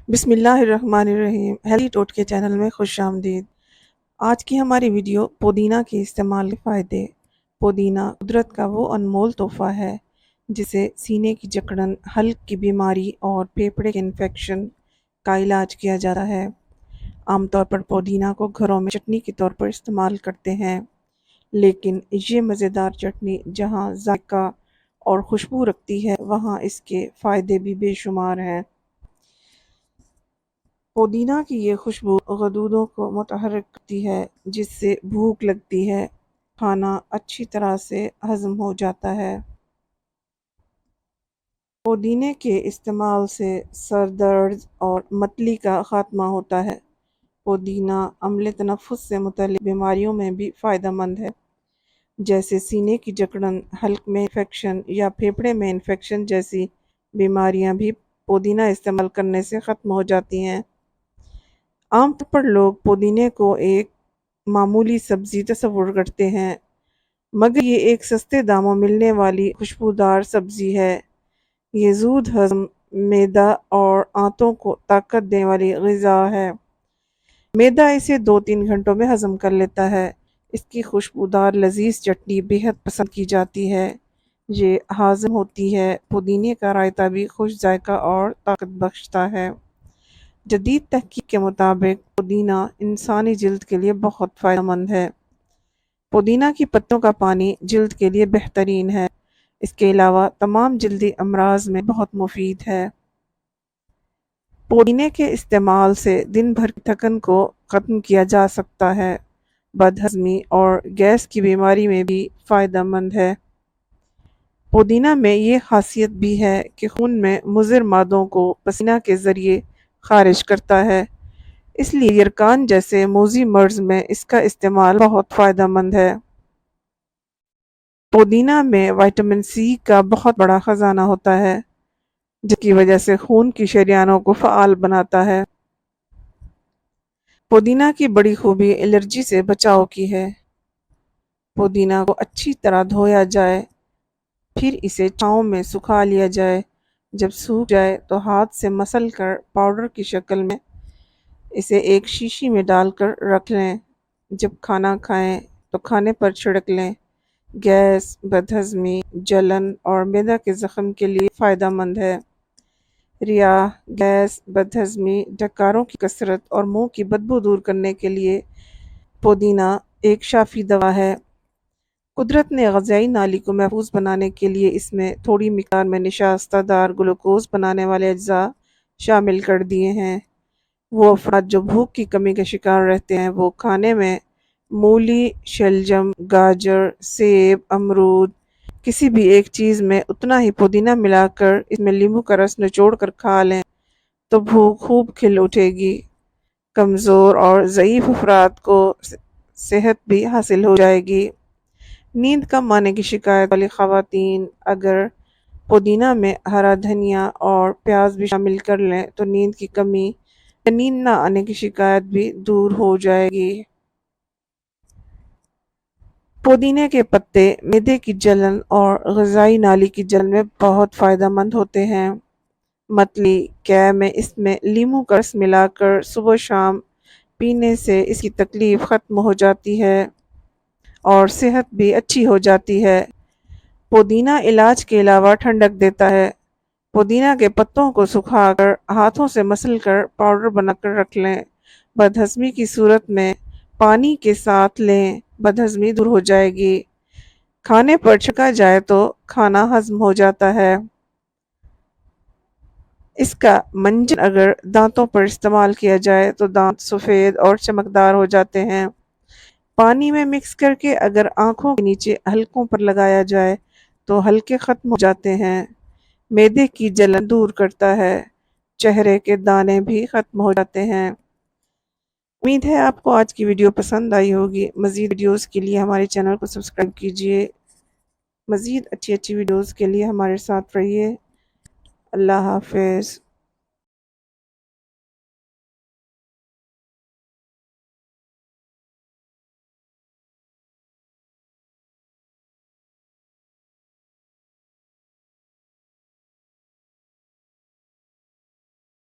بسم اللہ الرحمن الرحیم۔ ہیلتھی ٹوٹ کے چینل میں خوش آمدید۔ آج کی ہماری ویڈیو پودینہ کے استعمال کے فائدے۔ پودینہ قدرت کا وہ انمول تحفہ ہے جسے سینے کی جکڑن، حلق کی بیماری اور پھیپھڑے کے انفیکشن کا علاج کیا جاتا ہے۔ عام طور پر پودینہ کو گھروں میں چٹنی کے طور پر استعمال کرتے ہیں، لیکن یہ مزیدار چٹنی جہاں ذائقہ اور خوشبو رکھتی ہے وہاں اس کے فائدے بھی بے شمار ہیں۔ پودینہ کی یہ خوشبو غدودوں کو متحرک کرتی ہے، جس سے بھوک لگتی ہے، کھانا اچھی طرح سے ہضم ہو جاتا ہے۔ پودینے کے استعمال سے سر درد اور متلی کا خاتمہ ہوتا ہے۔ پودینہ عملِ تنفس سے متعلق بیماریوں میں بھی فائدہ مند ہے، جیسے سینے کی جکڑن، حلق میں انفیکشن یا پھیپھڑے میں انفیکشن جیسی بیماریاں بھی پودینہ استعمال کرنے سے ختم ہو جاتی ہیں۔ عام طور پر لوگ پودینے کو ایک معمولی سبزی تصور کرتے ہیں، مگر یہ ایک سستے داموں ملنے والی خوشبودار سبزی ہے۔ یہ زود ہضم، معدہ اور آنتوں کو طاقت دینے والی غذا ہے۔ معدہ اسے 2-3 گھنٹوں میں ہضم کر لیتا ہے۔ اس کی خوشبودار لذیذ چٹنی بے حد پسند کی جاتی ہے۔ یہ ہاضم ہوتی ہے۔ پودینے کا رائتہ بھی خوش ذائقہ اور طاقت بخشتا ہے۔ جدید تحقیق کے مطابق پودینہ انسانی جلد کے لیے بہت فائدہ مند ہے۔ پودینہ کی پتوں کا پانی جلد کے لیے بہترین ہے۔ اس کے علاوہ تمام جلدی امراض میں بہت مفید ہے۔ پودینے کے استعمال سے دن بھر کی تھکن کو ختم کیا جا سکتا ہے۔ بد ہضمی اور گیس کی بیماری میں بھی فائدہ مند ہے۔ پودینہ میں یہ خاصیت بھی ہے کہ خون میں مضر مادوں کو پسینہ کے ذریعے خارج کرتا ہے، اس لیے یرقان جیسے موذی مرض میں اس کا استعمال بہت فائدہ مند ہے۔ پودینہ میں وٹامن سی کا بہت بڑا خزانہ ہوتا ہے، جس کی وجہ سے خون کی شریانوں کو فعال بناتا ہے۔ پودینہ کی بڑی خوبی الرجی سے بچاؤ کی ہے۔ پودینہ کو اچھی طرح دھویا جائے، پھر اسے چھاؤں میں سکھا لیا جائے۔ جب سوکھ جائے تو ہاتھ سے مسل کر پاؤڈر کی شکل میں اسے ایک شیشی میں ڈال کر رکھ لیں۔ جب کھانا کھائیں تو کھانے پر چھڑک لیں۔ گیس، بد ہضمی، جلن اور معدہ کے زخم کے لیے فائدہ مند ہے۔ ریا، گیس، بد ہضمی، ڈکاروں کی کثرت اور منہ کی بدبو دور کرنے کے لیے پودینہ ایک شافی دوا ہے۔ قدرت نے غذائی نالی کو محفوظ بنانے کے لیے اس میں تھوڑی مقدار میں نشاستہ دار گلوکوز بنانے والے اجزاء شامل کر دیے ہیں۔ وہ افراد جو بھوک کی کمی کا شکار رہتے ہیں وہ کھانے میں مولی، شلجم، گاجر، سیب، امرود کسی بھی ایک چیز میں اتنا ہی پودینہ ملا کر اس میں لیموں کا رس نچوڑ کر کھا لیں تو بھوک خوب کھل اٹھے گی۔ کمزور اور ضعیف افراد کو صحت بھی حاصل ہو جائے گی۔ نیند کم آنے کی شکایت والی خواتین اگر پودینہ میں ہرا دھنیا اور پیاز بھی شامل کر لیں تو نیند کی کمی یا نیند نہ آنے کی شکایت بھی دور ہو جائے گی۔ پودینے کے پتے معدے کی جلن اور غذائی نالی کی جلن میں بہت فائدہ مند ہوتے ہیں۔ متلی، قے میں اس میں لیموں کا رس ملا کر صبح شام پینے سے اس کی تکلیف ختم ہو جاتی ہے اور صحت بھی اچھی ہو جاتی ہے۔ پودینہ علاج کے علاوہ ٹھنڈک دیتا ہے۔ پودینہ کے پتوں کو سکھا کر ہاتھوں سے مسل کر پاؤڈر بنا کر رکھ لیں۔ بد ہضمی کی صورت میں پانی کے ساتھ لیں، بد ہضمی دور ہو جائے گی۔ کھانے پر چھکا جائے تو کھانا ہضم ہو جاتا ہے۔ اس کا منجن اگر دانتوں پر استعمال کیا جائے تو دانت سفید اور چمکدار ہو جاتے ہیں۔ پانی میں مکس کر کے اگر آنکھوں کے نیچے حلقوں پر لگایا جائے تو حلقے ختم ہو جاتے ہیں۔ معدے کی جلن دور کرتا ہے۔ چہرے کے دانے بھی ختم ہو جاتے ہیں۔ امید ہے آپ کو آج کی ویڈیو پسند آئی ہوگی۔ مزید ویڈیوز کے لیے ہمارے چینل کو سبسکرائب کیجیے۔ مزید اچھی ویڈیوز کے لیے ہمارے ساتھ رہیے۔ اللہ حافظ۔